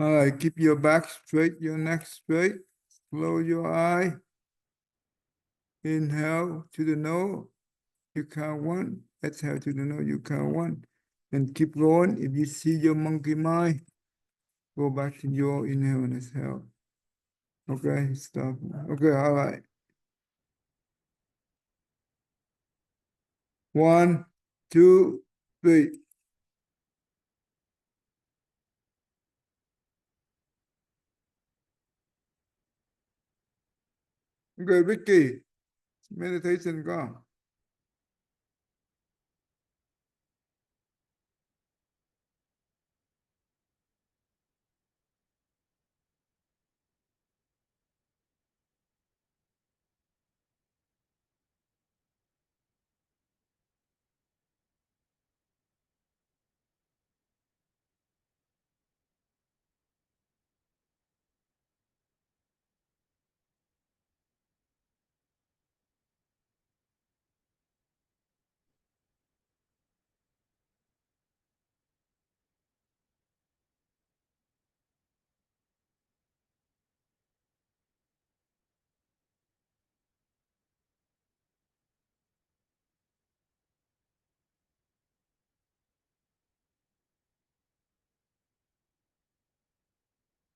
All right, keep your back straight, your neck straight. Close your eye. Inhale to the nose, you count one. Exhale to the nose, you count one. And keep going. If you see your monkey mind, go back to your inhale and exhale. Okay, stop. Okay, all right. 1, 2, 3. Okay, Ricky, meditation go.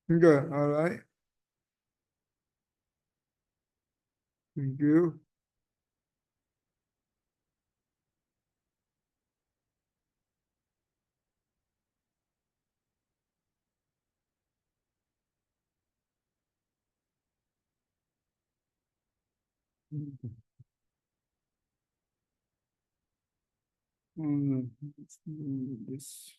Okay, all right. Thank you. This.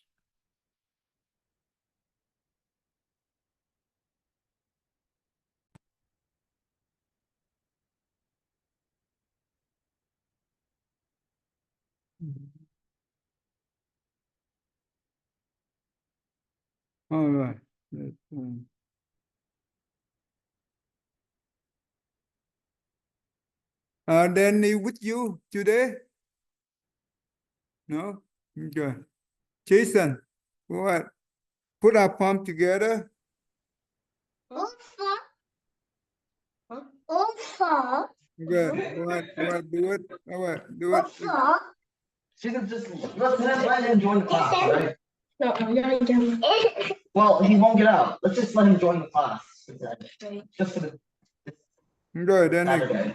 All right. Danny with you today? No? Okay. Jason, go ahead. Put our palm together. Okay, go ahead, do it. All right, do it. She can just let him join the class, right? No, I'm gonna get him. Well, he won't get out. Let's just let him join the class. Just for the Okay, Danny. Saturday.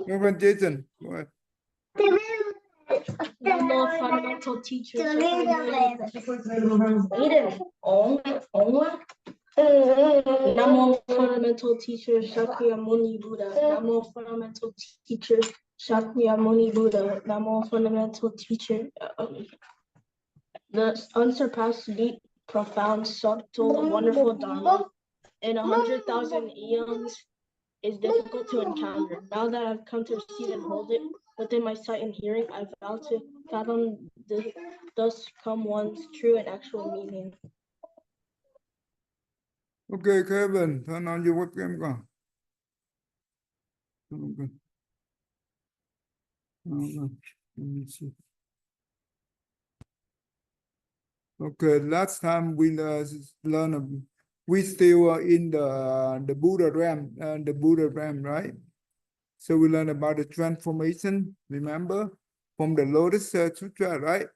Go ahead, Jason. Go ahead. More fundamental teachers. Aiden, only. Namo fundamental teacher Shakyamuni Buddha. Namo fundamental teacher Shakyamuni Buddha. Namo fundamental teacher. The unsurpassed, deep, profound, subtle, wonderful Dharma in 100,000 eons is difficult to encounter. Now that I've come to receive and hold it within my sight and hearing, I vow to fathom thus come one's true and actual meaning. Okay, Kevin, turn on your webcam. Go. Okay. Let me see. Okay, last time we learned, we still are in the Buddha realm, right? So we learned about the transformation, remember, from the Lotus Sutra, right?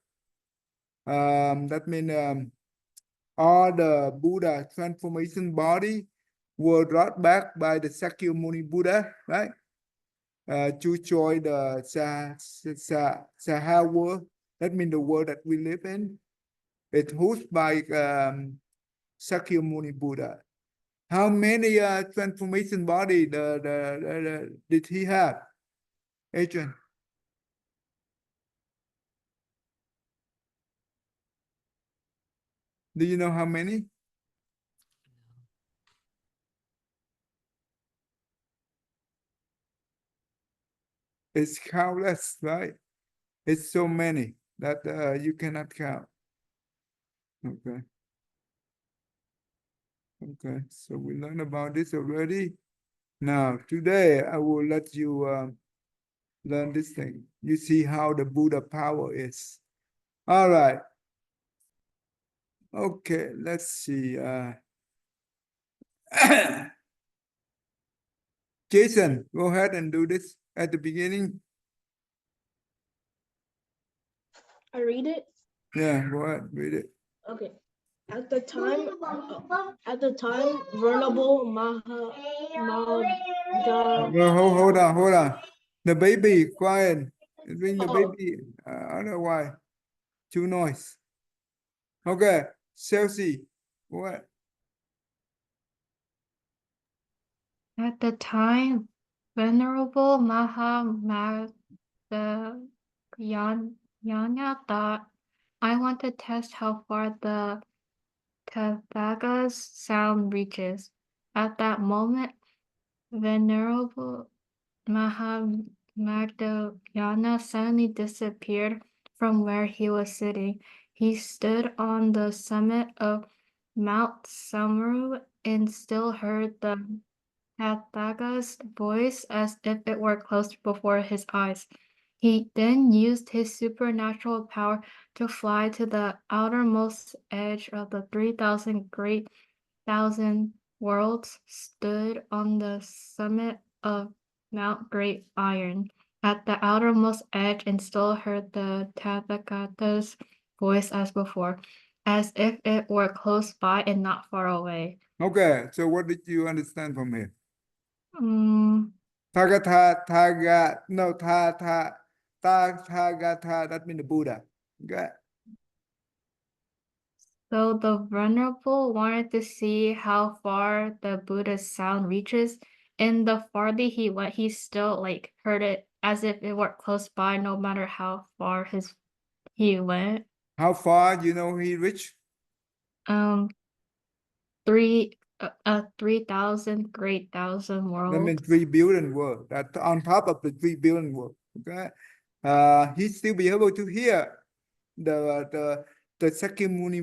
That means all the Buddha transformation body were brought back by the Sakyamuni Buddha, right? To join the Saha world. That means the world that we live in. It's hosted by Sakyamuni Buddha. How many transformation body did he have, Adrian? Do you know how many? It's countless, right? It's so many that you cannot count. Okay. Okay, so we learned about this already. Now, today I will let you learn this thing. You see how the Buddha power is. All right. Okay, let's see. Jason, go ahead and do this at the beginning. I read it. Yeah, go ahead, read it. Okay. At the time, Venerable Maha Moggallana. Well, hold on. The baby, quiet. Bring the Oh, baby. I don't know why. Too noise. Okay, Chelsea, what? At the time, Venerable Maha Moggallana thought, I want to test how far the Tathaga's sound reaches. At that moment, Venerable Maha Moggallana suddenly disappeared from where he was sitting. He stood on the summit of Mount Samaru and still heard the Tathaga's voice as if it were close before his eyes. He then used his supernatural power to fly to the outermost edge of the 3,000 great thousand worlds, stood on the summit of Mount Great Iron at the outermost edge, and still heard the Tathagata's voice as before, as if it were close by and not far away. Okay, so what did you understand from here? Mm, Tagatha, no, Tathagata, that means the Buddha. Okay. so the Venerable wanted to see how far the Buddha's sound reaches, and the farther he went, he still heard it as if it were close by, no matter how far he went. How far you know he reached? Um, 3,000 great thousand That means worlds. 3 billion words. That on top of the 3 billion words. Okay. He still be able to hear the Sakyamuni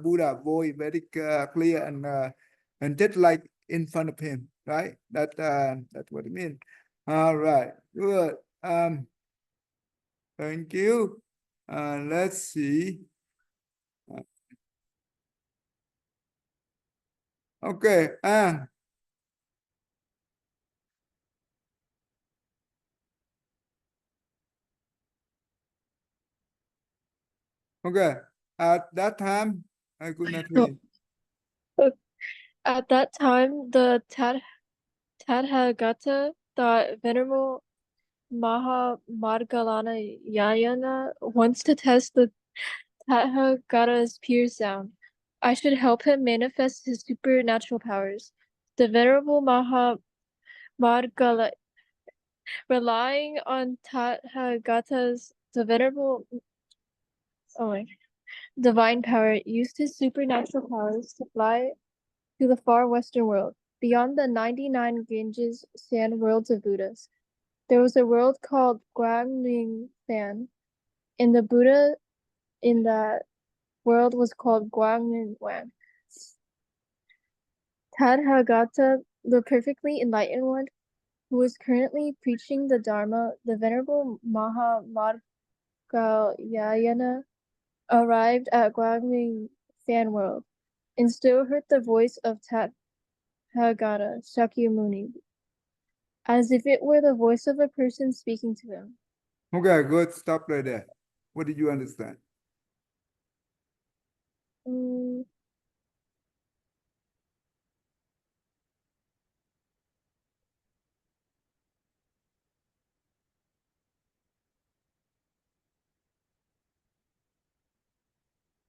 Buddha voice very clear and just like in front of him, right? That's what it means. All right, good. Thank you. Let's see. Okay. Okay. At that time, I could not hear. At that time, the Tathagata thought Venerable Maha Moggallana wants to test the Tathagata's pure sound. I should help him manifest his supernatural powers. The Venerable Maha Moggallana, relying on Tathagata's divine power, used his supernatural powers to fly to the far western world, beyond the 99 Ganges sand worlds of Buddhas. There was a world called Guangming-fan, and the Buddha in that world was called Guangming-wang. Tathagata, the perfectly enlightened one, who was currently preaching the Dharma, the Venerable Maha Moggallana, arrived at Guangming-fan world, and still heard the voice of Tathagata Shakyamuni, as if it were the voice of a person speaking to him. Okay, good. Stop right there. What did you understand?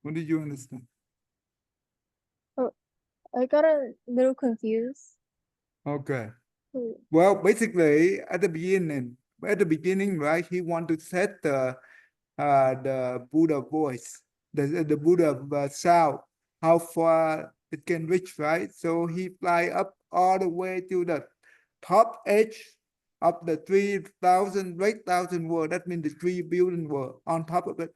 What did you understand? I got a little confused. Okay. Well, basically, at the beginning, right? He want to set the Buddha voice, the Buddha sound, how far it can reach, right? So he fly up all the way to the top edge of the 3,000, 8,000 world. That means the 3 billion world on top of it.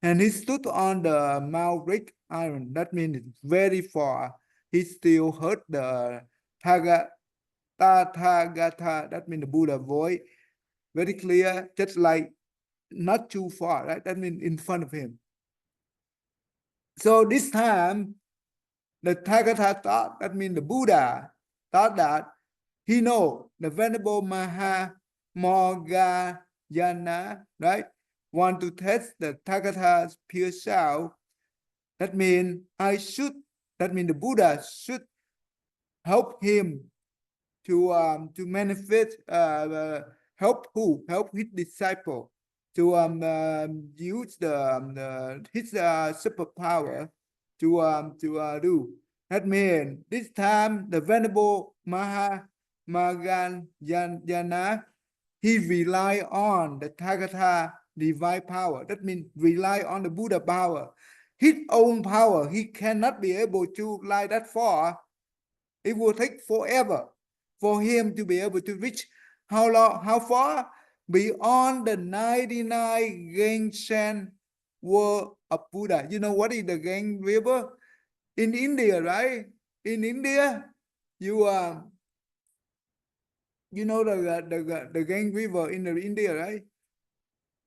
And he stood on the Mount Great Iron. That means it's very far. He still heard the Tathagata, that means the Buddha voice, very clear, just like not too far, right? That means in front of him. So this time, The Tathagata thought, that means the Buddha thought that he know the Venerable Maha Moggallana, right, want to test the Tathagata's pure self. That means that means the Buddha should help him to manifest, help who? Help his disciple to use his superpower to do. That means this time the Venerable Maha Moggallana, he rely on the Tathagata divine power. That means rely on the Buddha power. His own power, he cannot be able to fly that far. It will take forever for him to be able to reach how long, how far? Beyond the 99 Ganges world of Buddha. You know what is the Ganges River? In India, right? In India, you know the Ganges River in India, right?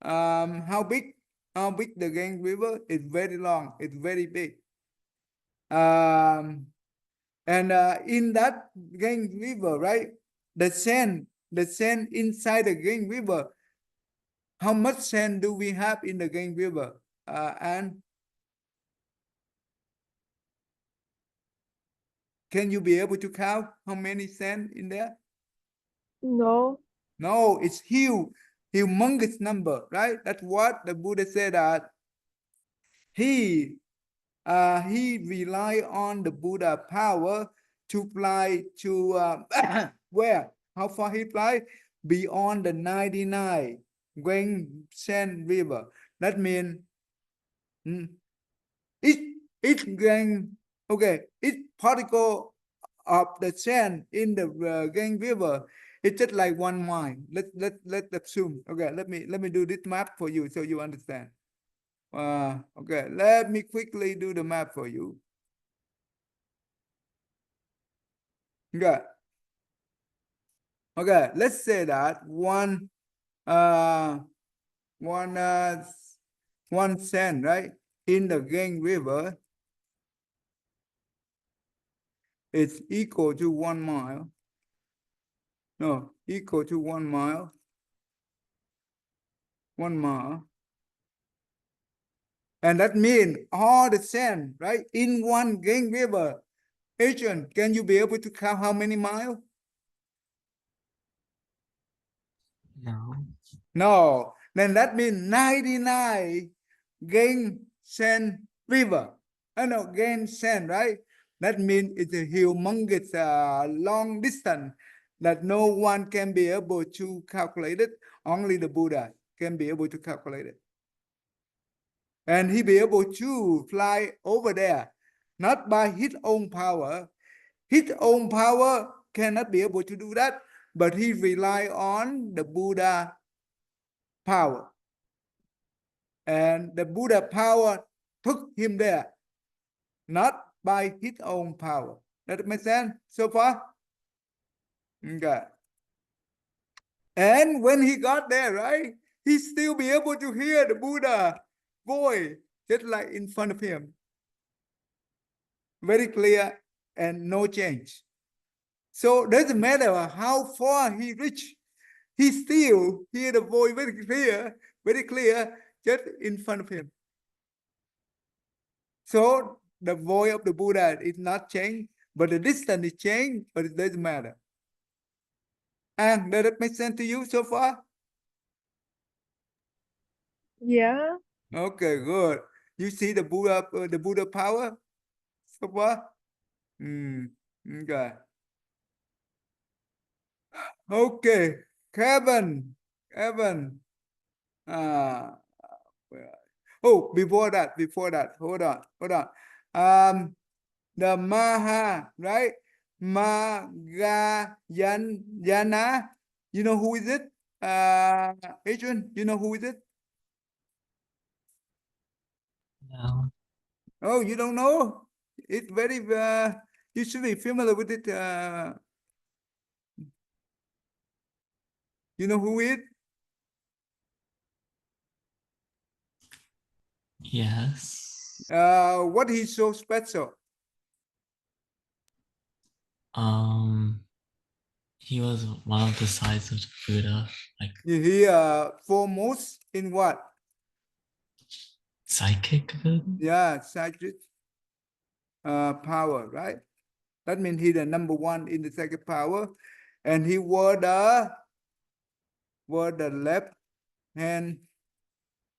How big? How big the Ganges River? It's very long. It's very big. And in that Ganges River, right? The sand inside the Ganges River. How much sand do we have in the Ganges River? And can you be able to count how many sand in there? No. No, it's huge, humongous number, right? That's what the Buddha said, that he rely on the Buddha power to fly to where? How far he fly? Beyond the 99 Ganges River. That means each grain, okay, each particle of the sand in the Ganges River, it's just like 1 mile. Let's assume. Okay, let me do this map for you so you understand. Okay, let me quickly do the map for you. Okay. Okay, let's say that one cent, right, in the Ganges River is equal to 1 mile. No, equal to 1 mile. 1 mile. And that means all the sand, right, in one Ganges River. Adrian, can you be able to count how many miles? No. No. Then that means 99 Ganges River. I know Ganges, right? That means it's a humongous long distance that no one can be able to calculate it. Only the Buddha can be able to calculate it. And he be able to fly over there, not by his own power. His own power cannot be able to do that, but he rely on the Buddha power. And the Buddha power took him there, not by his own power. That makes sense so far? Okay. And when he got there, right, he still be able to hear the Buddha voice just like in front of him. Very clear and no change. So doesn't matter how far he reached, he still hear the voice very clear, just in front of him. So the voice of the Buddha is not changed, but the distance is changed, but it doesn't matter. And does that make sense to you so far? Yeah. Okay, good. You see the Buddha power so far? Okay. Okay, Kevin. Uh, oh, before that, hold on. The Maha, right? Moggallana. You know who is it? Adrian, you know who is it? No. Oh, you don't know? It's very, you should be familiar with it. You know who it? Yes. What is so special? He was one of the sides of the Buddha, like He foremost in what? psychic ability. Yeah, psychic power, right? That means he's the number one in the psychic power, and he was the left hand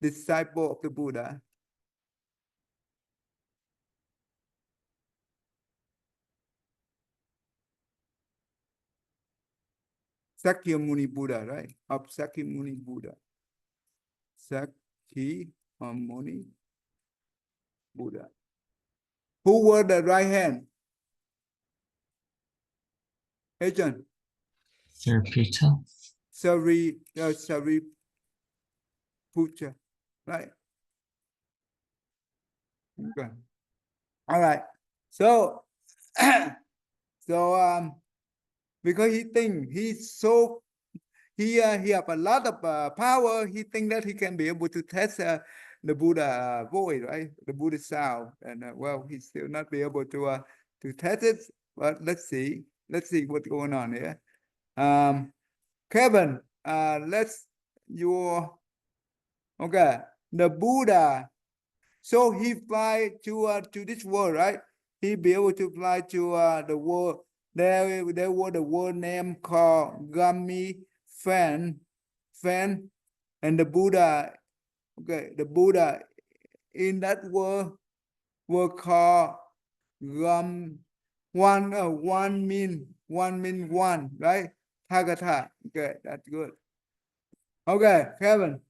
disciple of the Buddha. Sakyamuni Buddha, right? Of Sakyamuni Buddha. Sakyamuni Buddha. Who were the right hand? Hey, John. Sariputta. Sariputta, right? Okay. All right. So, because he think he's so he have a lot of power. He think that he can be able to test the Buddha voice, right? The Buddha sound, and well, he still not be able to test it. But let's see what's going on here. Kevin, let's your okay. The Buddha, so he fly to this world, right? He be able to fly to the world. There was the world name called Gummy Fan, and the Buddha. Okay, the Buddha in that world were called one. One mean one, right? Tagatha. Okay, that's good. Okay, Kevin.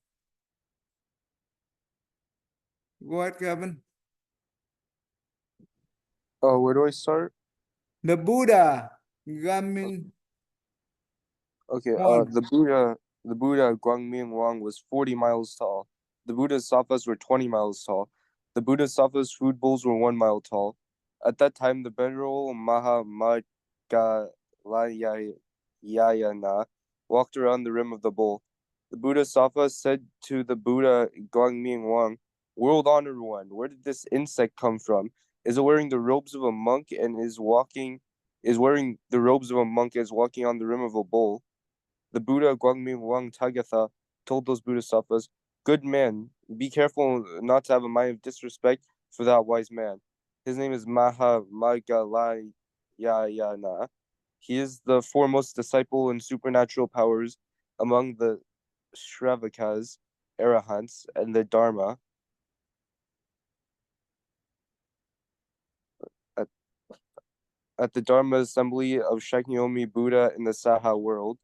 Go ahead, Kevin. Where do I start? The Buddha, Gamin Okay, one. the Buddha Guangming Wang was 40 miles tall. The Buddha's sattvas were 20 miles tall. The Buddha's sattvas food bowls were 1 mile tall. At that time, the venerable Maha Moggallana walked around the rim of the bowl. The Buddha Sattva said to the Buddha Guangming Wang, "World honored one, where did this insect come from? Is it wearing the robes of a monk and is wearing the robes of a monk as walking on the rim of a bowl?" The Buddha Guangming Wang Tagatha told those Bodhisattvas, "Good man, be careful not to have a mind of disrespect for that wise man. His name is Maha Moggallana. He is the foremost disciple in supernatural powers among the Shravakas, Arahants, and the Dharma. At the Dharma assembly of Shakyamuni Buddha in the Saha world,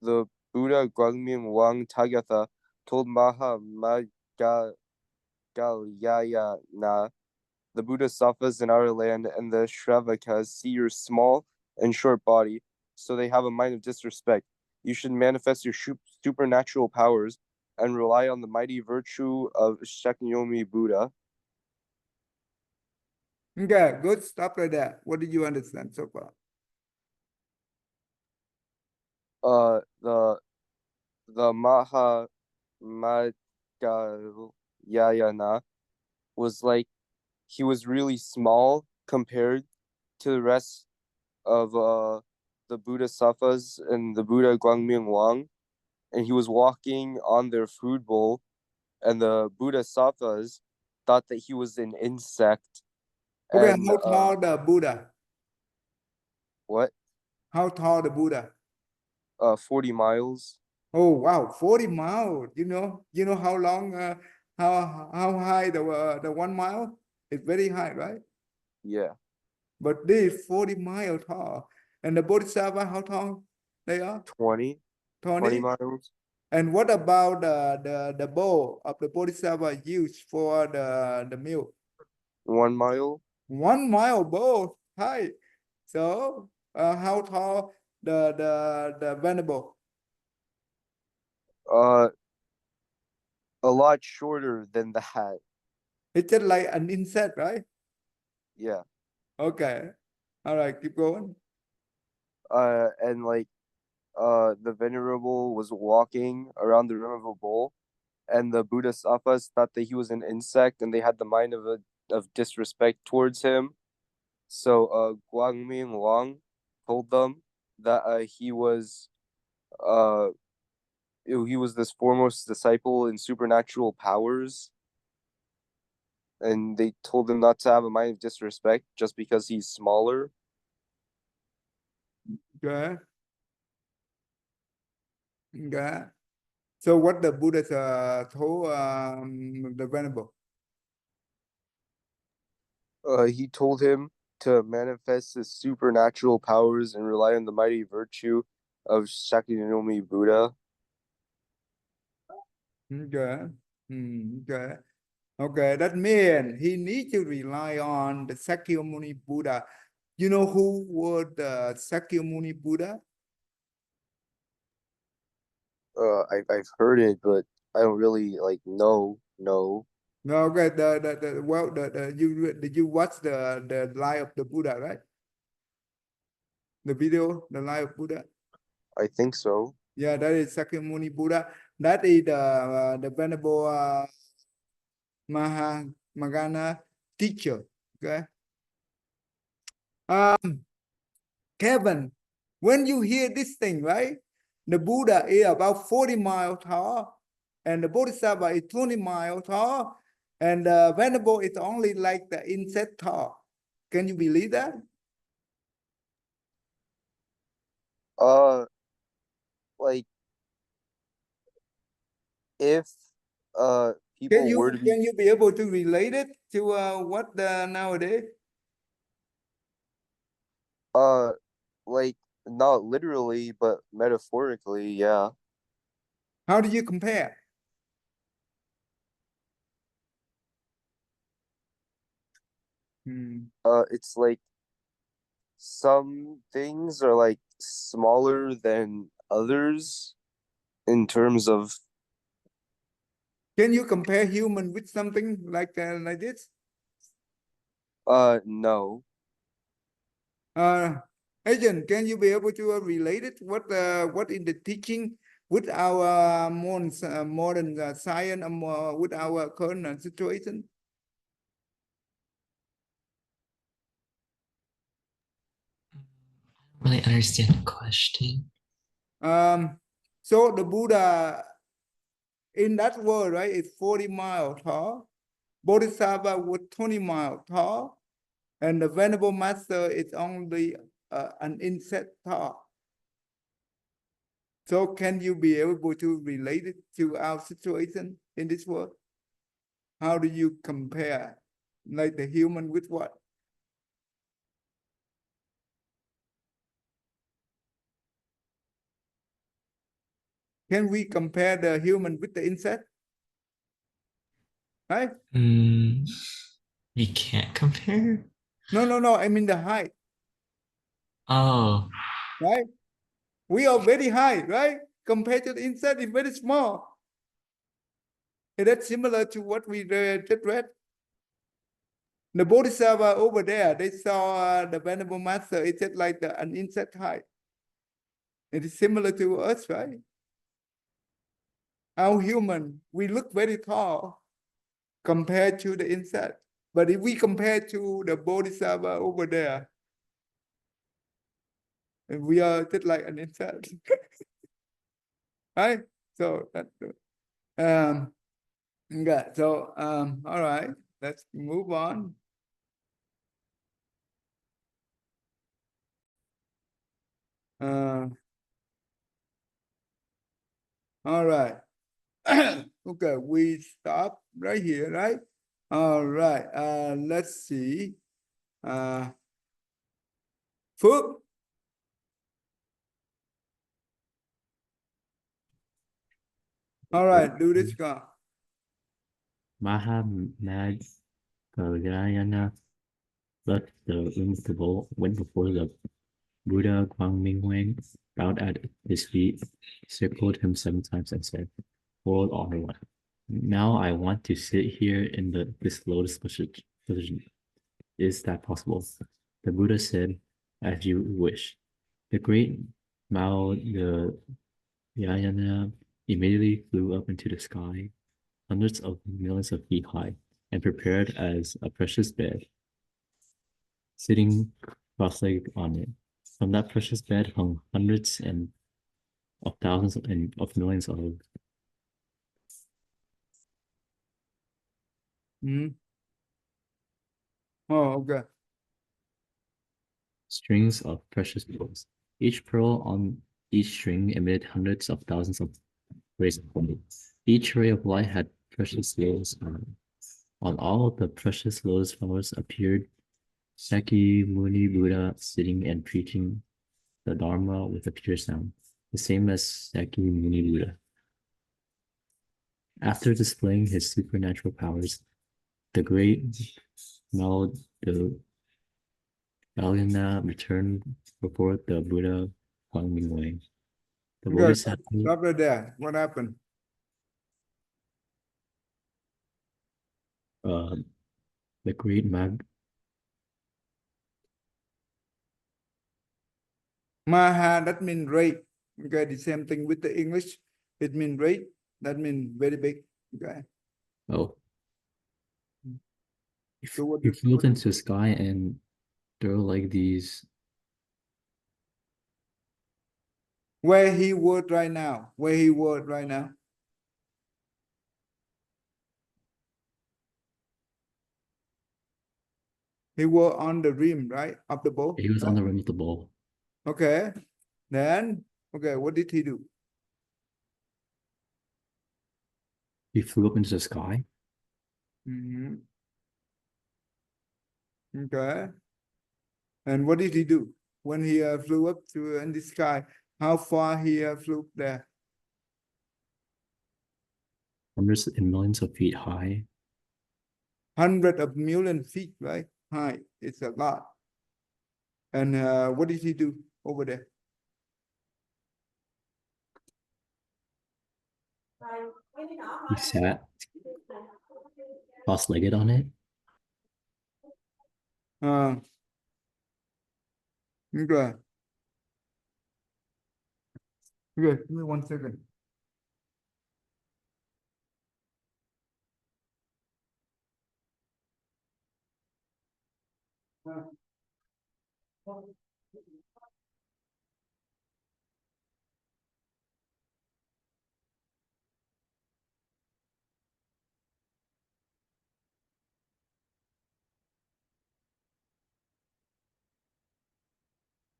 the Buddha Guangming Wang Tagatha told Maha Moggallana, the Bodhisattvas in our land and the Shravakas see your small and short body, so they have a mind of disrespect. You should manifest your supernatural powers and rely on the mighty virtue of Shakyamuni Buddha." Okay, good. Stop right there. What did you understand so far? The Maha Moggallana was like, he was really small compared to the rest of the Bodhisattvas and the Buddha Guangming Wang, and he was walking on their food bowl, and the Bodhisattvas thought that he was an insect. Okay, And how tall the Buddha? what? How tall the Buddha? 40 miles. Oh wow, 40 miles. You know how long? How high the 1 mile? It's very high, right? Yeah, But this 40 mile tall, and the Bodhisattva, how tall they are? 20 20. miles. And what about the bowl of the Bodhisattva used for the milk? 1 mile. 1 mile bowl. Hi. So how tall the venerable? A lot shorter than that. It's just like an insect, right? Yeah. Okay. All right, keep going. And like the venerable was walking around the rim of a bowl, and the Bodhisattvas thought that he was an insect, and they had the mind of disrespect towards him. So Guangming Wang told them that he was this foremost disciple in supernatural powers, and they told him not to have a mind of disrespect just because he's smaller. Okay. Okay. So what the Buddha told the Venerable? He told him to manifest his supernatural powers and rely on the mighty virtue of Shakyamuni Buddha. Okay. Okay. Okay, that means he needs to rely on the Sakyamuni Buddha. You know who was the Sakyamuni Buddha? I've heard it, but I don't really know. No, okay, did you watch the life of the Buddha, right? The video, the life of Buddha. I think so. Yeah, that is Sakyamuni Buddha. That is the Venerable Maha Moggallana teacher. Okay. Kevin, when you hear this thing, right? The Buddha is about 40 miles tall, and the Bodhisattva is 20 miles tall, and the Venerable is only like the insect tall. Can you believe that? Like if people were to be Can you be able to relate it to what nowadays? like not literally but metaphorically, yeah. How do you compare? It's like some things are like smaller than others in terms of Can you compare human with something like this? no. Agent, can you be able to relate it? What in the teaching with our modern science, with our current situation? I don't really understand the question. So the Buddha in that world, right, is 40 miles tall. Bodhisattva was 20 miles tall, and the Venerable Master is only an insect tall. So can you be able to relate it to our situation in this world? How do you compare, like the human with what? Can we compare the human with the insect? Right? We can't compare? No. I mean the height, Oh, right? We are very high, right? Compared to the insect, it's very small. And that's similar to what we just read. The Bodhisattva over there, they saw the Venerable Master, it's just like an insect height. It is similar to us, right? Our human, we look very tall compared to the insect. But if we compare to the Bodhisattva over there, and we are just like an insect. Right? So that yeah, so all right, let's move on. All right. Okay, we stop right here, right? All right. Let's see. Phước. All right, do this go. Maha Moggallana left the room of the bowl, went before the Buddha Guangming bowed at his feet, circled him 7 times, and said, "World Honor One, now I want to sit here in this lotus position. Is that possible?" The Buddha said, "As you wish." The great Moggallana immediately flew up into the sky, hundreds of millions of feet high, and prepared as a precious bed. sitting cross-legged on it. From that precious bed hung hundreds of thousands and of millions of Oh, okay. strings of precious pearls. Each pearl on each string emitted hundreds of thousands of rays of light. Each ray of light had precious lotus on it. On all the precious lotus flowers appeared Saki Muni Buddha sitting and preaching the Dharma with a pure sound, the same as Saki Muni Buddha. After displaying his supernatural powers, the great Maha Moggallana returned before the Buddha Huangmingwei. The Okay, Bodhisattva, stop right there. What happened? the great Maha, that means great. Okay, the same thing with the English. It means great. That means very big. Okay. oh, So what he is flew into the sky and there were like these. where he was right now? Where he was right now? He was on the rim, right? Of the boat. He was on the rim of the bowl. Okay. Then, okay, what did he do? He flew up into the sky. Mhm. Okay. And what did he do when he flew up to in the sky? How far he flew there? Hundreds and millions of feet high. Hundred of million feet, right? High. It's a lot. And what did he do over there? He sat cross-legged on it. Okay. Okay, give me 1 second.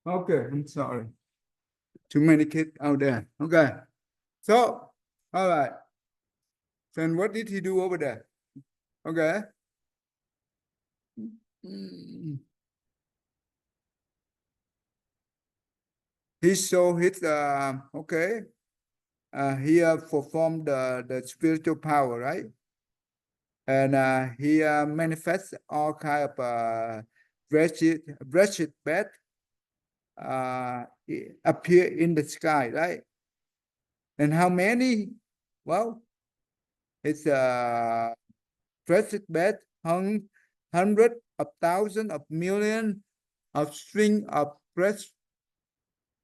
Okay, I'm sorry. Too many kids out there. Okay. So, all right. Then what did he do over there? Okay. He showed his okay. He performed the spiritual power, right? And he manifests all kind of wretched bed appear in the sky, right? And how many? Well, it's a wretched bed hung hundred of thousands of million of string of precious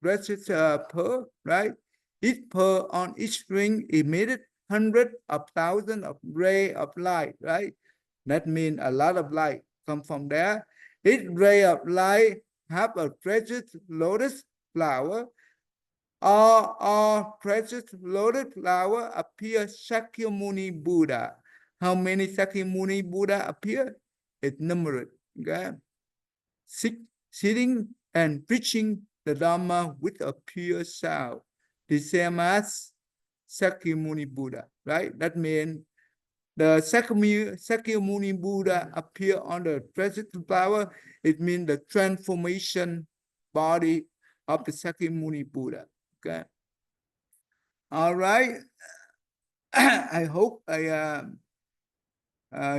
pearl, right? Each pearl on each string emitted hundred of thousands of ray of light, right? That means a lot of light come from there. Each ray of light have a precious lotus flower. All precious lotus flower appear Shakyamuni Buddha. How many Shakyamuni Buddha appear? It's numbered. Okay, sitting and preaching the Dharma with a pure sound, the same as Shakyamuni Buddha, right? That means the Shakyamuni Buddha appear on the present flower. It means the transformation body of the Shakyamuni Buddha. Okay. All right. I hope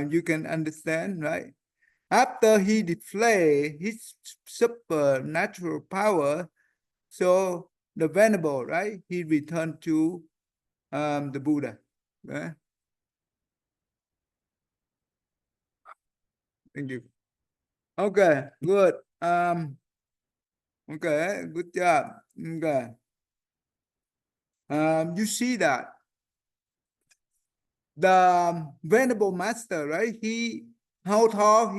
you can understand, right? After he displayed his supernatural power, so the venerable, right? He returned to the Buddha. Right? Thank you. Okay, good. Okay, good job. Okay. You see that the venerable master, right? How tall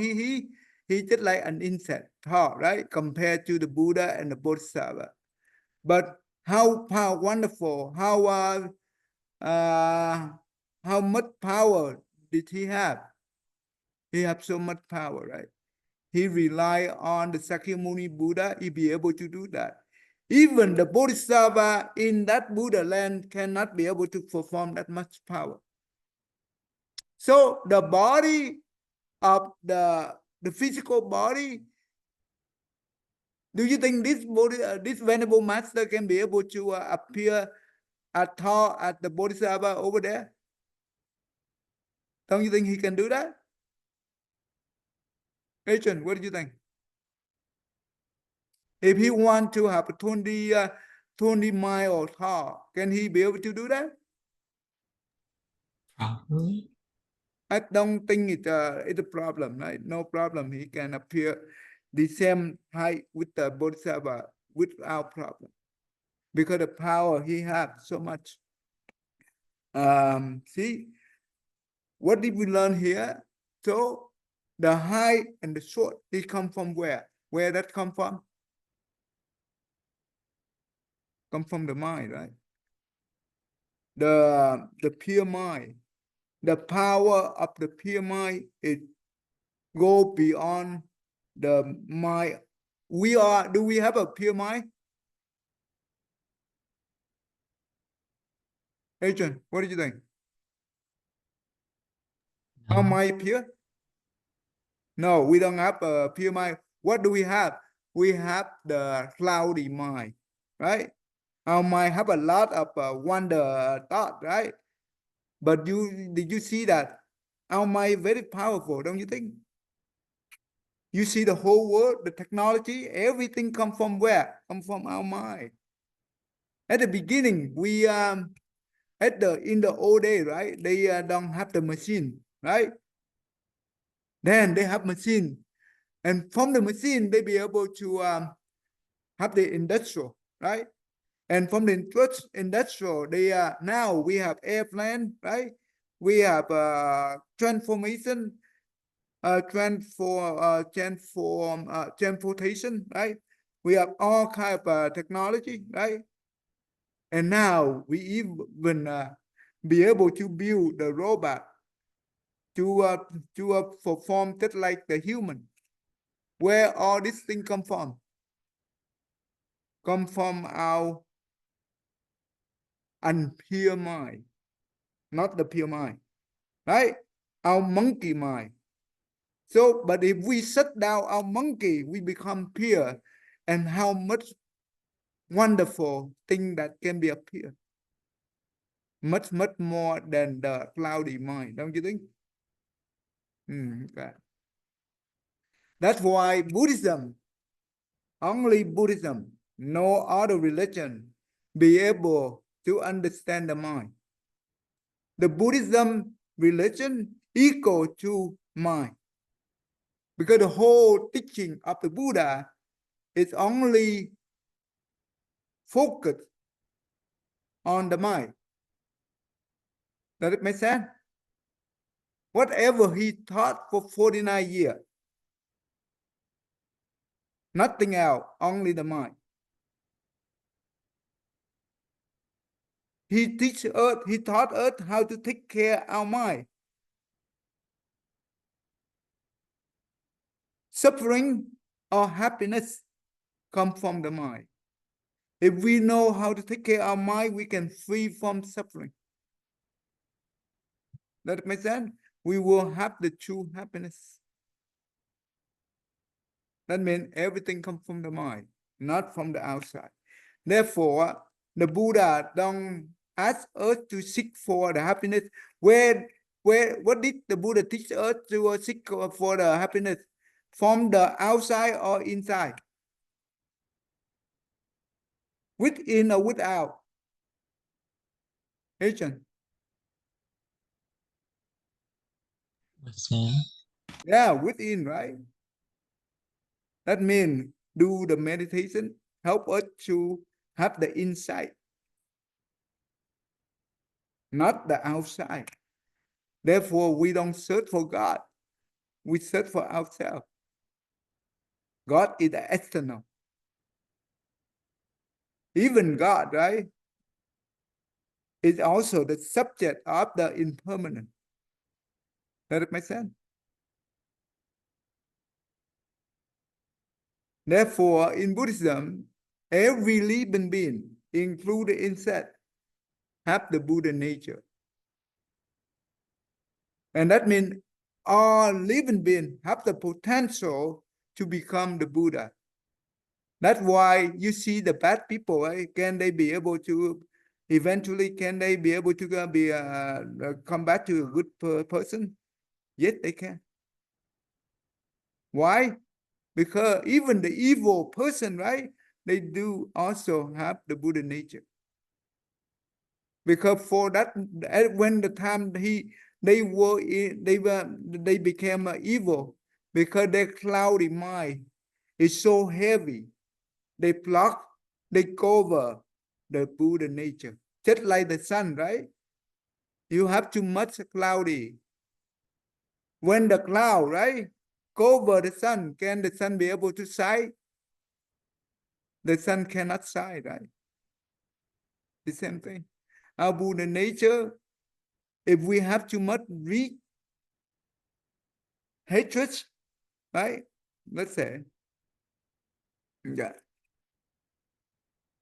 He's just like an insect, tall, right? Compared to the Buddha and the Bodhisattva. But how wonderful, how much power did he have? He had so much power, right? He relied on the Sakyamuni Buddha, he be able to do that. Even the Bodhisattva in that Buddha land cannot be able to perform that much power. So the body of the physical body, do you think this body, this venerable master can be able to appear as tall as the Bodhisattva over there? Don't you think he can do that? Agent, what do you think? If he want to have a 20 mile tall, can he be able to do that? Probably. I don't think it's a problem, right? No problem. He can appear the same height with the Bodhisattva without problem. Because the power he has so much. See, what did we learn here? So the high and the short, they come from where? Where that come from? Come from the mind, right? The pure mind. The power of the pure mind is go beyond the mind. Do we have a pure mind? Agent, what do you think? Our No. mind pure? No, we don't have a pure mind. What do we have? We have the cloudy mind, right? Our mind have a lot of wonder thought, right? But did you see that? Our mind very powerful, don't you think? You see the whole world, the technology, everything come from where? Come from our mind. At the beginning, we in the old day, right? They don't have the machine, right? Then they have machine, and from the machine they be able to have the industrial, right? And from the industrial, they now we have airplane, right? We have transportation, transportation, right? We have all kind of technology, right? And now we even be able to build the robot to perform just like the human. Where all these things come from? Come from our unpure mind, not the pure mind, right? Our monkey mind. So, but if we shut down our monkey, we become pure, and how much wonderful thing that can be appear. Much more than the cloudy mind, don't you think? Okay. That's why Buddhism, only Buddhism, no other religion be able to understand the mind. The Buddhism religion equal to mind. Because the whole teaching of the Buddha is only focused on the mind. Does it make sense? Whatever he taught for 49 years, nothing else, only the mind. He taught us how to take care of our mind. Suffering or happiness come from the mind. If we know how to take care of our mind, we can free from suffering. That makes sense? We will have the true happiness. That means everything comes from the mind, not from the outside. Therefore, the Buddha don't ask us to seek for the happiness. What did the Buddha teach us to seek for the happiness? From the outside or inside? Within or without? Agent? Within. Yeah, within, right? That means do the meditation, help us to have the insight, not the outside. Therefore, we don't search for God. We search for ourselves. God is external. Even God, right, is also the subject of the impermanent. Does it make sense? Therefore, in Buddhism, every living being, including insect, have the Buddha nature. And that means all living beings have the potential to become the Buddha. That's why you see the bad people, right? Can they be able to, eventually, can they be able to come back to a good person? Yes, they can. Why? Because even the evil person, right? They do also have the Buddha nature. Because for that, when the time they became evil, because their cloudy mind is so heavy, they block, they cover the Buddha nature, just like the sun, right? You have too much cloudy. When the cloud, right, cover the sun, can the sun be able to shine? The sun cannot shine, right? The same thing. Our Buddha nature, if we have too much hatred, right? Let's say, yeah.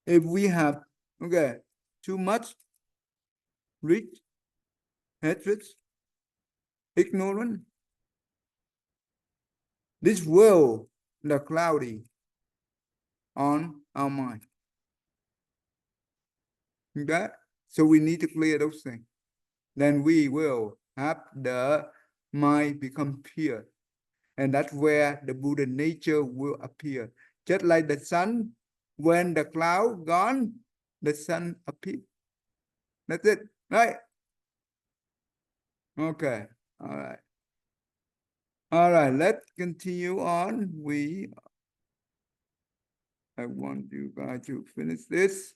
If we have, okay, too much rich, hatred, ignorant, this will the cloudy on our mind. Okay? So we need to clear those things. Then we will have the mind become pure. And that's where the Buddha nature will appear. Just like the sun, when the cloud gone, the sun appear. That's it, right? Okay, all right. All right, let's continue on. I want you guys to finish this.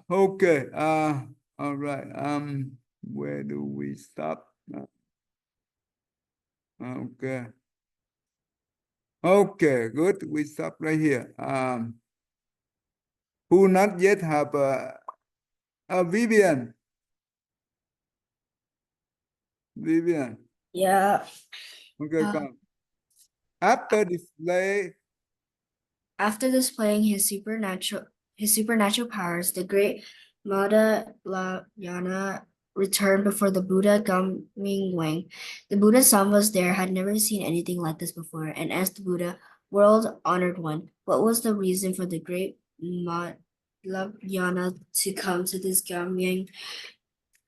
Okay, all right. Where do we stop? Okay. Okay, good. We stop right here. Who not yet have Vivian? Vivian. Yeah. Okay, Uh, come. After display, After displaying his supernatural powers, the great Moggallana returned before the Buddha Wang. The Buddha's son was there, had never seen anything like this before, and asked the Buddha, world honored one, what was the reason for the great Moggallana to come to this Gamyang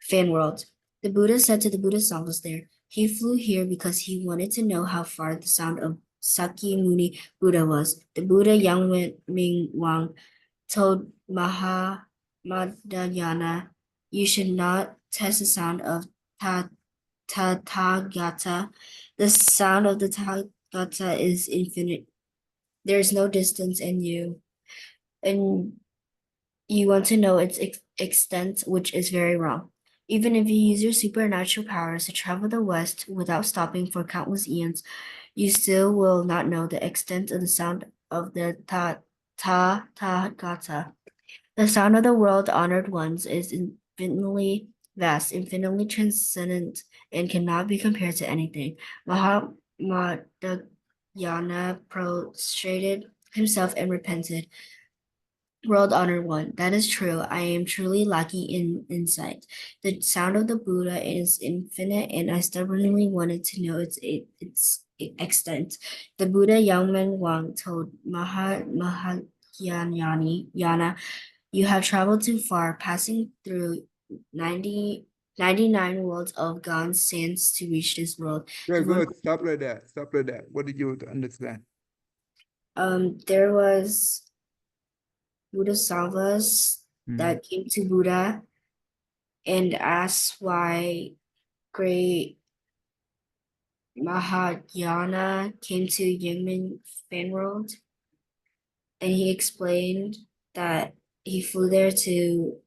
fan world? The Buddha said to the Buddha's son was there, he flew here because he wanted to know how far the sound of Sakyamuni Buddha was. The Buddha Ming Wang told Maha Moggallana, you should not test the sound of Tathagata. The sound of the Tathagata is infinite. There is no distance in you. And you want to know its extent, which is very wrong. Even if you use your supernatural powers to travel the West without stopping for countless eons, you still will not know the extent of the sound of the Tathagata. The sound of the world-honored ones is infinitely vast, infinitely transcendent, and cannot be compared to anything. Maha Moggallana prostrated himself and repented. World honored one. That is true. I am truly lacking in insight. The sound of the Buddha is infinite, and I stubbornly wanted to know its extent. The Buddha Yangmen Wang told Yana, you have traveled too far, passing through 99 worlds of gone sands to reach this world. okay, The one- good. Stop right there. Stop right there. What did you understand? There was Bodhisattvas that came to Buddha and asked why great Mahayana came to Yingmen fan world. And he explained that he flew there to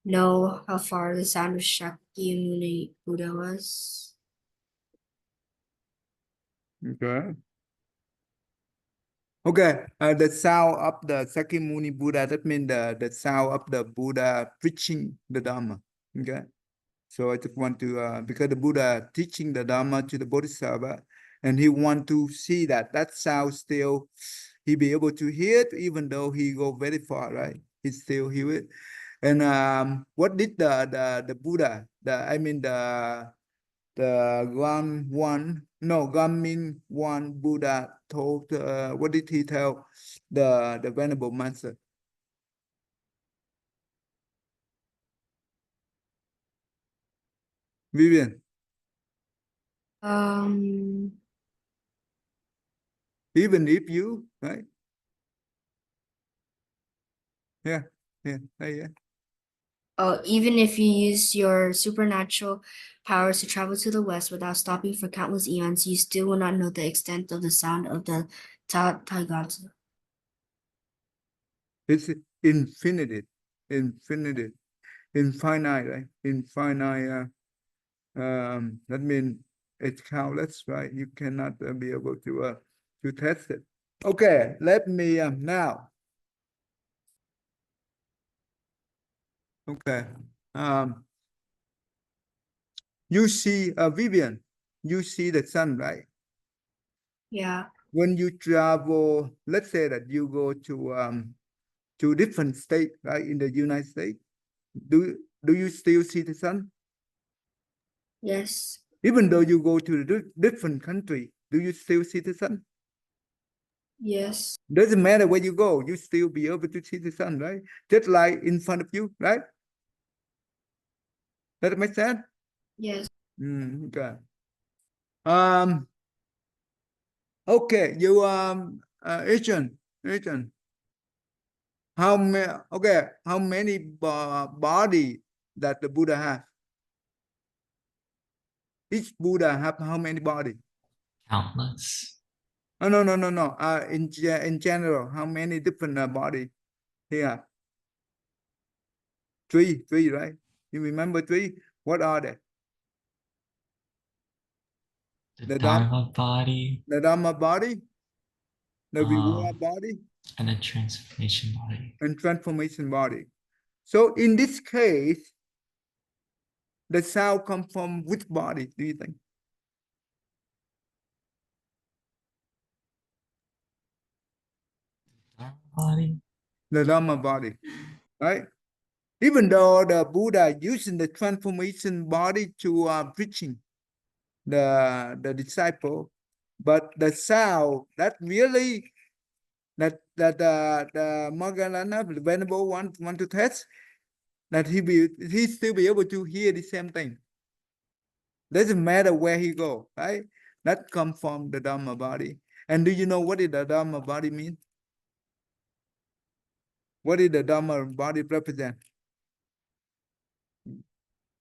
know how far the sound of Shakyamuni Buddha was. Okay. Okay, the sound of the Sakyamuni Buddha, that means the sound of the Buddha preaching the Dharma. Okay. So I just want to, because the Buddha teaching the Dharma to the Bodhisattva, and he want to see that sound still, he be able to hear it, even though he go very far, right? He still hear it. And what did the Buddha, the Gamin one Buddha told, what did he tell the Venerable Master? Vivian, even if you, right? Yeah, yeah. Even if you use your supernatural powers to travel to the west without stopping for countless eons, you still will not know the extent of the sound of the Tathagata. It's infinite, infinite, infinite, right? Infinite. That means it's countless, right? You cannot be able to test it. Okay, let me now. Okay. You see, Vivian, you see the sun, right? Yeah. When you travel, let's say that you go to different state, right, in the United States, do you still see the sun? Yes. Even though you go to a different country, do you still see the sun? Yes. Doesn't matter where you go, you still be able to see the sun, right? Just like in front of you, right? That makes sense? Yes. Okay. Okay, you Asian. How many? Okay, how many body that the Buddha have? Each Buddha have how many body? Countless. Oh, no. In general, how many different body he have? Three, right? You remember three? What are they? The Dharma body. The Dharma body, the reward um, body, and a transformation body. and transformation body. So in this case, the sound come from which body, do you think? Dharma body. The Dharma body, right? Even though the Buddha using the transformation body to preaching the disciple, but the sound that really that the Moggallana, the Venerable want to test, that he still be able to hear the same thing. Doesn't matter where he go, right? That come from the Dhamma body. And do you know what did the Dhamma body mean? What did the Dhamma body represent?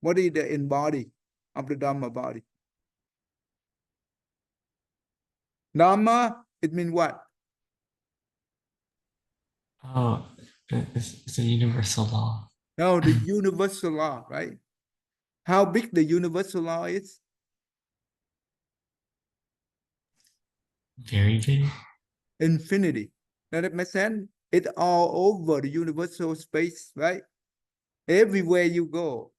What is the embody of the Dhamma body? Dhamma, it means what? Oh, it's a universal law. No, the universal law, right? How big the universal law is? Very big. Infinity. Does that make sense? It's all over the universal space, right? Everywhere you go,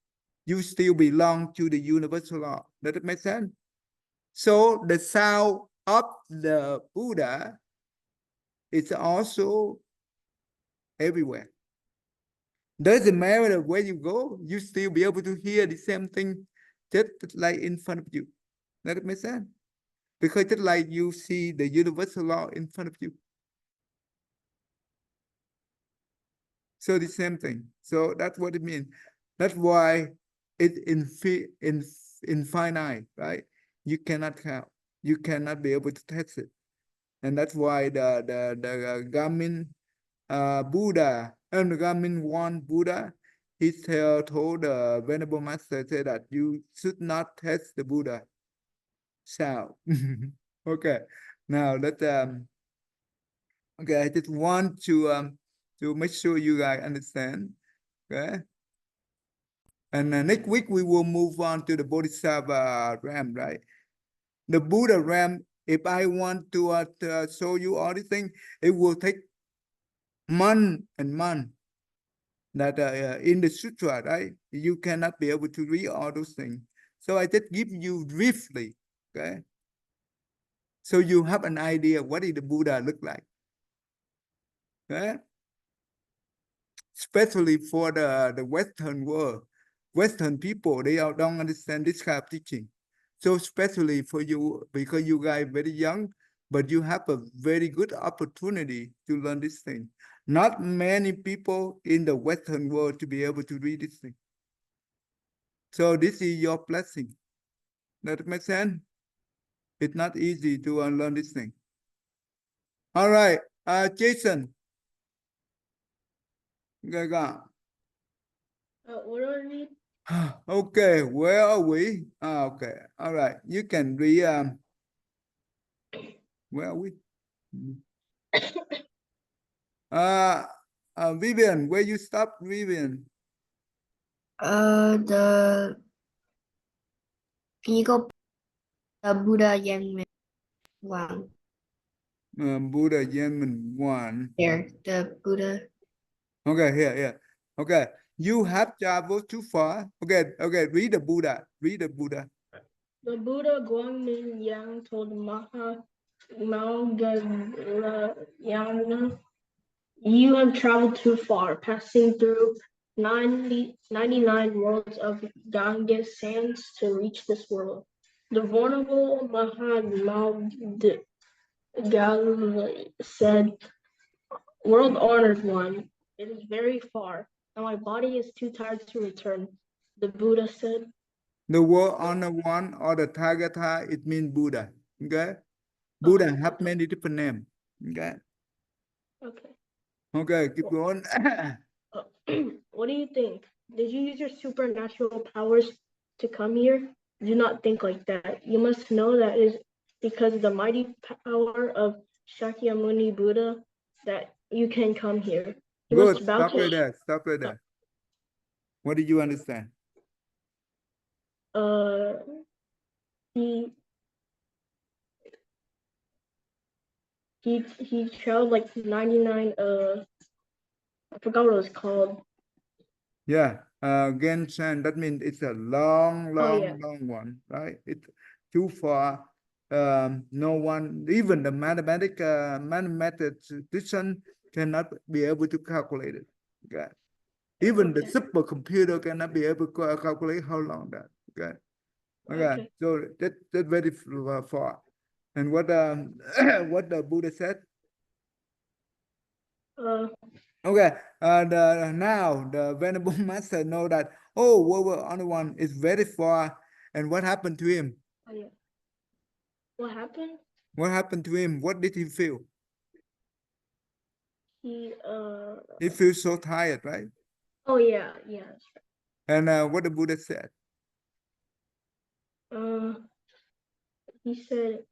you still belong to the universal law. Does that make sense? So the sound of the Buddha is also everywhere. Doesn't matter where you go, you still be able to hear the same thing just like in front of you. Does that make sense? Because just like you see the universal law in front of you. So the same thing. So that's what it means. That's why it's infinite, right? You cannot count. You cannot be able to test it. And that's why the Gamin Buddha, and the Gamin one Buddha, he told the Venerable Master, said that you should not test the Buddha sound. Okay. Now let's okay, I just want to make sure you guys understand. Okay. And next week we will move on to the Bodhisattva realm, right? The Buddha realm If I want to show you all these things, it will take month and month. That in the sutra, right? You cannot be able to read all those things. So I just give you briefly, okay? So you have an idea what did the Buddha look like, okay? Especially for the Western world, Western people, they don't understand this kind of teaching. So especially for you, because you guys very young, but you have a very good opportunity to learn this thing. Not many people in the Western world to be able to read this thing. So this is your blessing. That makes sense? It's not easy to learn this thing. All right, Jason. Gaga. What do I read? Okay, where are we? Okay, all right. You can read. Where are we? Vivian, where you stop, Vivian? Can you go Buddha Yang Wang? Buddha Yemen 1. There, the Buddha. Okay, here. Okay, you have traveled too far. Okay, read the Buddha. Read the Buddha. The Buddha Guangming Yang told Maha Moggallana, you have traveled too far, passing through 99 worlds of Ganges sands to reach this world. The Venerable Maha Moggallana said, World honored one, it is very far, and my body is too tired to return. The Buddha said, The word honor one or the Tathagata, it means Buddha. Okay? Buddha have many different names. Okay? Okay. Okay, keep going. What do you think? Did you use your supernatural powers to come here? Do not think like that. You must know that it is because of the mighty power of Shakyamuni Buddha that you can come here. You Good. must bow Stop to right there. Stop right there. What did you understand? he he traveled like 99 I forgot what it was called. Yeah. Genshan, that means it's a long one, right? It's too far. No one, even the mathematician cannot be able to calculate it. Okay. Even the supercomputer cannot be able to calculate how long that. Okay. Okay. So that's very far. And what what the Buddha said? Okay. Now the Venerable Master know that World Honor One is very far. And what happened to him? What happened? What happened to him? What did he feel? He feels so tired, right? Oh yeah, yeah. And what the Buddha said? He said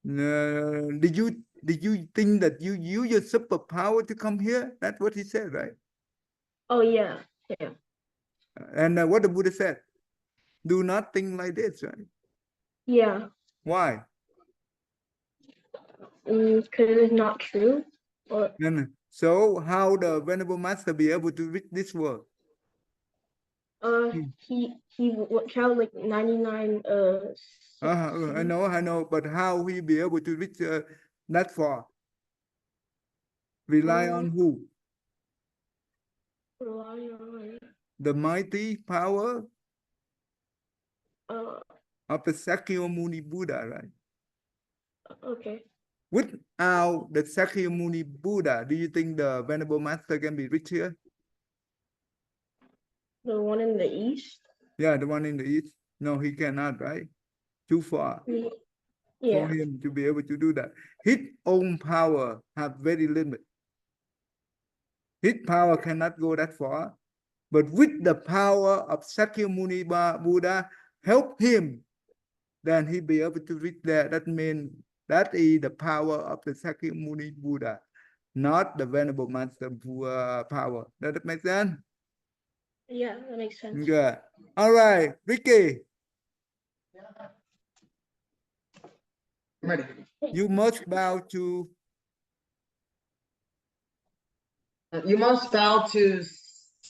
did you think that you use your superpower to come here? That's what he said, right? Oh yeah. And what the Buddha said? Do not think like this, right? Yeah. Why? Because it's not true. Or so how the Venerable Master be able to reach this world? he traveled like 99 I know, but how he be able to reach that far? Rely on who? Rely on the mighty power of the Sakyamuni Buddha, right? Okay. Without the Sakyamuni Buddha, do you think the Venerable Master can be rich here? The one in the east? Yeah, the one in the east. No, he cannot, right? Too far for him to be able to do that. His own power have very limit. His power cannot go that far. But with the power of Sakyamuni Buddha, help him, then he be able to reach there. That means that is the power of the Sakyamuni Buddha, not the Venerable Master power. Does that make sense? Yeah, that makes sense. Good. All right, Ricky, I'm ready. you must bow to You must bow to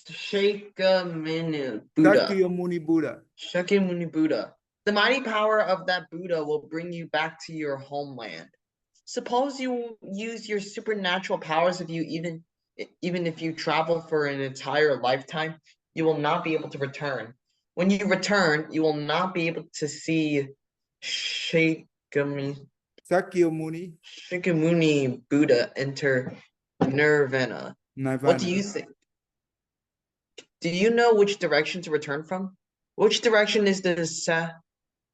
Shakyamuni Buddha. Sakyamuni Buddha. Shakyamuni Buddha. The mighty power of that Buddha will bring you back to your homeland. Suppose you use your supernatural powers if you even if you travel for an entire lifetime, you will not be able to return. When you return, you will not be able to see Shakyamuni Sakyamuni Buddha enter Nirvana. What do Nirvana. you think? Do you know which direction to return from? Which direction is the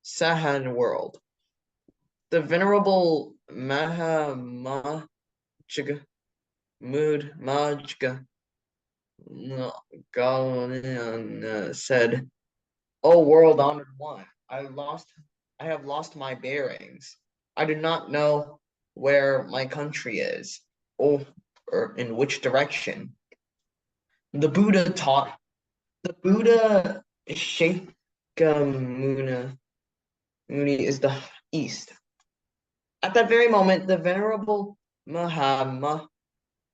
Sahan world? The venerable Maha Moggallana said, "O world honored one, I have lost my bearings. I do not know where my country is, or in which direction." The Buddha taught. The Buddha Shakyamuni is the east. At that very moment, the venerable Maha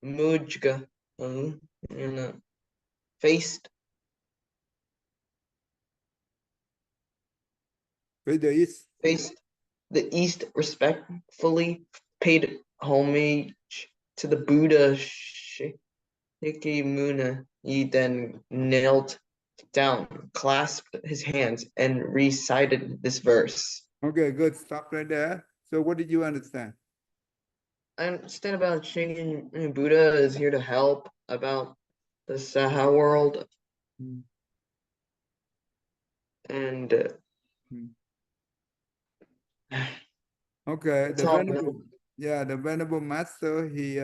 Moggallana faced With the east. the east, respectfully paid homage to the Buddha Shakyamuni. He then knelt down, clasped his hands, and recited this verse. Okay, good. Stop right there. So what did you understand? I understand about Shakyamuni Buddha is here to help about the Saha world. Hmm. And Okay, That's the all I venerable, know. yeah, the venerable master, he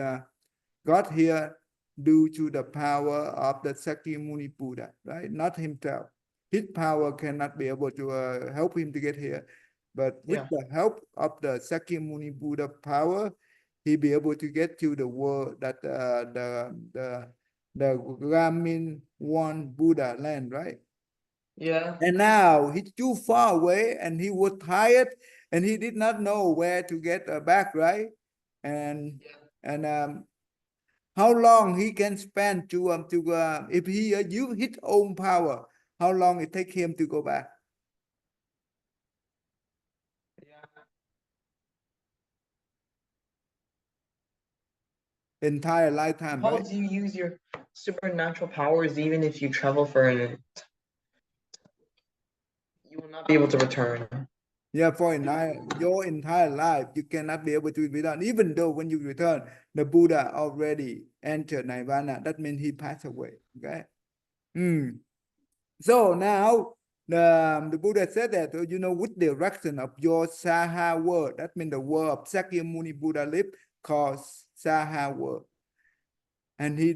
got here due to the power of the Sakyamuni Buddha, right? Not himself. His power cannot be able to help him to get here. But with Yeah. the help of the Sakyamuni Buddha power, he be able to get to the world that the Ramin one Buddha land, right? Yeah. And now he's too far away and he was tired and he did not know where to get back, right? And how long he can spend to if he use his own power, how long it take him to go back? Entire lifetime, right? Suppose you use your supernatural powers even if you travel for an you will not be able to return. Yeah, for your entire life, you cannot be able to return. Even though when you return, the Buddha already entered Nirvana. That means he passed away. Okay. So now the Buddha said that which direction of your Saha world, that means the world of Sakyamuni Buddha lived, called Saha world. And he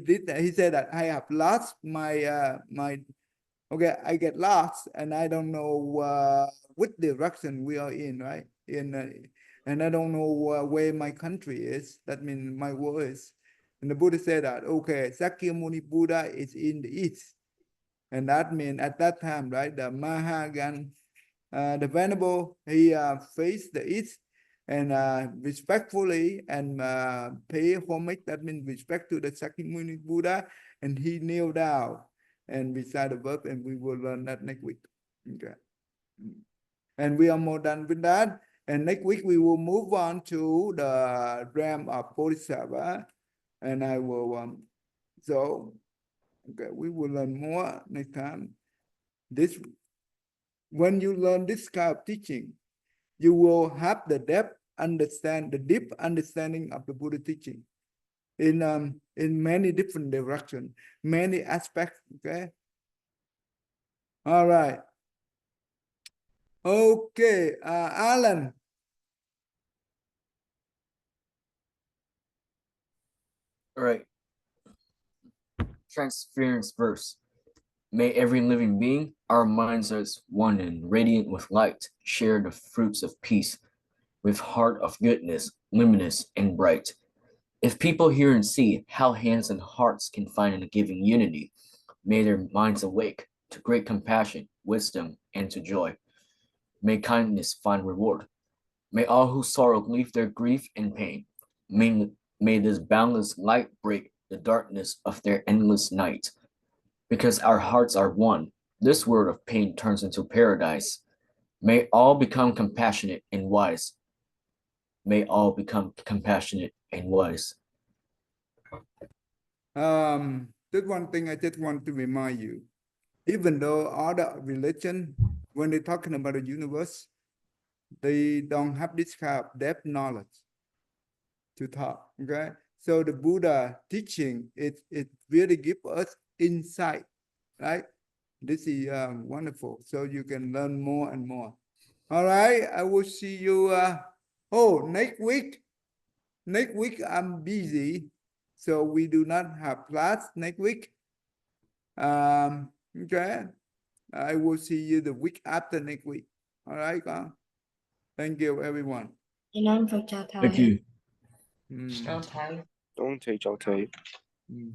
said that I have lost my okay, I get lost and I don't know which direction we are in, right? And I don't know where my country is. That means my world is. And the Buddha said that, okay, Sakyamuni Buddha is in the east. And that means at that time, right, the the venerable, he faced the east and respectfully and pay homage, that means respect to the Sakyamuni Buddha, and he kneel down and recite the verse, and we will learn that next week. Okay. And we are more done with that. And next week we will move on to the realm of Bodhisattva, and I will so okay, we will learn more next time. When you learn this kind of teaching, you will have the deep understanding of the Buddha teaching in many different directions, many aspects. Okay. All right. Okay, Alan. All right. Transference verse. May every living being, our minds as one and radiant with light, share the fruits of peace, with heart of goodness, luminous and bright. If people hear and see how hands and hearts can find in a giving unity, May their minds awake to great compassion, wisdom, and to joy. May kindness find reward. May all who sorrow leave their grief and pain. May this boundless light break the darkness of their endless night. Because our hearts are one, this world of pain turns into paradise. May all become compassionate and wise. May all become compassionate and wise. There's one thing I just want to remind you. Even though other religion, when they're talking about the universe, they don't have this kind of depth knowledge to talk. Okay, so the Buddha teaching it really give us insight, right? This is wonderful. So you can learn more and more. All right, I will see you. Next week. Next week I'm busy, so we do not have class next week. Okay, I will see you the week after next week. All right, con. Thank you, everyone. Thank Thank you. Mm, Don't tell. Don't take. mm.